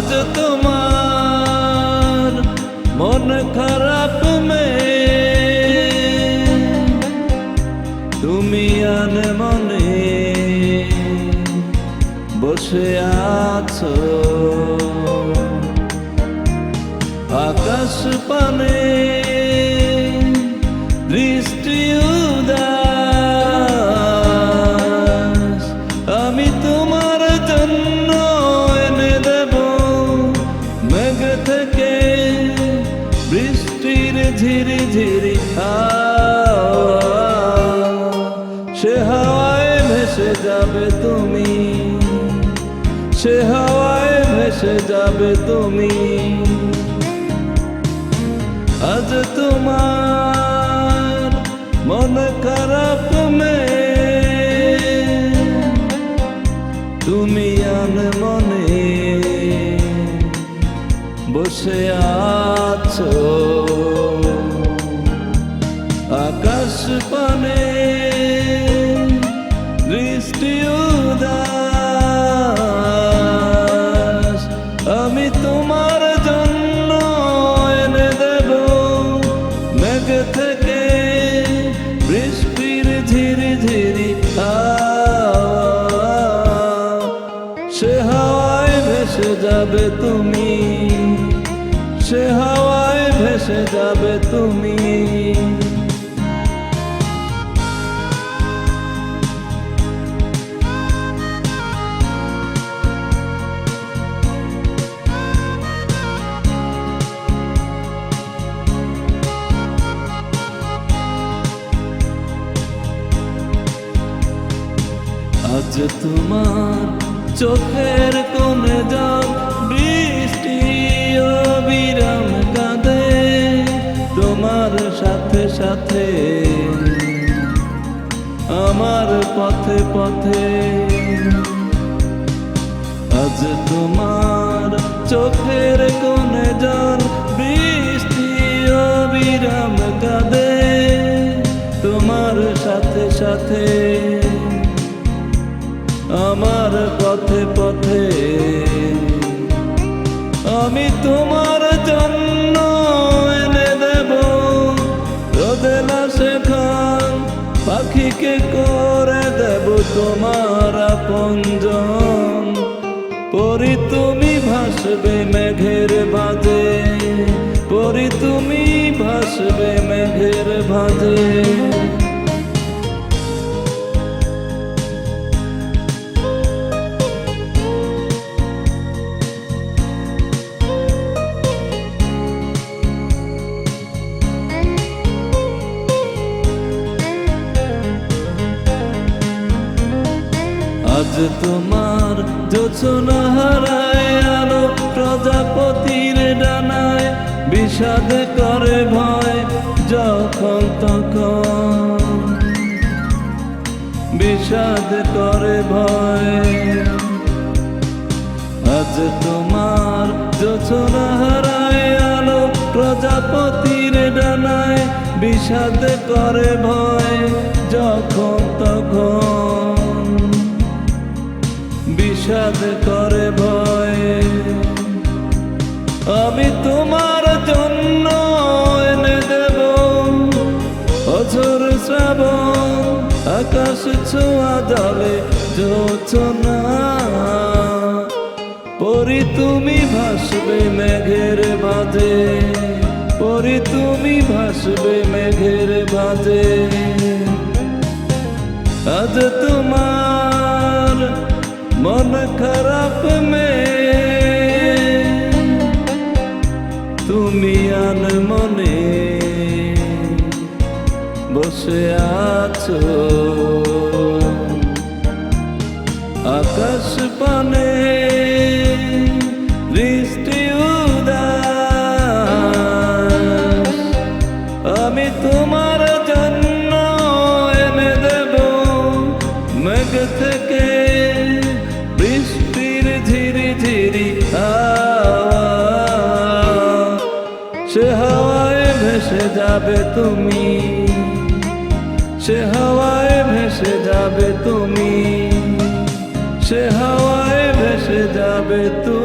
আজ তোমার মন খারাপ তুমি আনমনে বসে আছো আকাশ পানে দৃষ্টি উদাস আমি তোমার জন্য এনে দেব মেঘ থেকে বৃষ্টির ঝিরি ঝিরি সে হাওয়ায় ভেসে যাবে তুমি সে হাওয়ায় ভেসে যাবে তুমি আজ তোমার মন খারাপ তুমি আনমনে বসে আছো আকাশ পানে দৃষ্টি উদাস আমি তোমার জন্য এনে দেব মেঘ থেকে বৃষ্টির ঝিরি ঝিরি সে হাওয়ায় ভেসে যাবে তুমি সে হাওয়ায় ভেসে যাবে তুমি আজ তোমার চোখের কোণে জল বৃষ্টি অবিরাম কাঁদে তোমার সাথে সাথে আমার পথে পথে আজ তোমার চোখের কোণে জল বৃষ্টি অবিরাম কাঁদে তোমার সাথে সাথে আমার পথে পথে আমি তোমার জন্য এনে দেব রোদে না শেখান পাখিকে করে দেব তোমার আপনজন পরি তুমি ভাসবে মেঘের ভাঁজে পরি তুমি ভাসবে মেঘের ভাঁজে আজ তোমার জোছনা হারায় আলো প্রজাপতির ডানায় বিষাদ করে ভয় যখন তখন বিষাদ করে ভয় আজ তোমার জোছনা হারায় আলো প্রজাপতির ডানায় বিষাদ করে ভয় যখন তখন বিষাদ করে ভয় আমি তোমার জন্য এনে দেব অঝোর শ্রাবণ আকাশ ছোঁয়া জলে জোছনা পরি তুমি ভাসবে মেঘের ভাঁজে পরি তুমি ভাসবে মেঘের ভাঁজে আজ তোমার মন খারাপ তুমি আনমনে বসে আছো আকাশ পানে দৃষ্টি উদাস আমি তোমার জন্য এনে দেব মেঘ থেকে বৃষ্টির ঝিরি ঝিরি সে হাওয়ায় ভেসে যাবে তুমি সে হাওয়ায় ভেসে যাবে তুমি সে হাওয়ায় ভেসে যাবে তুমি।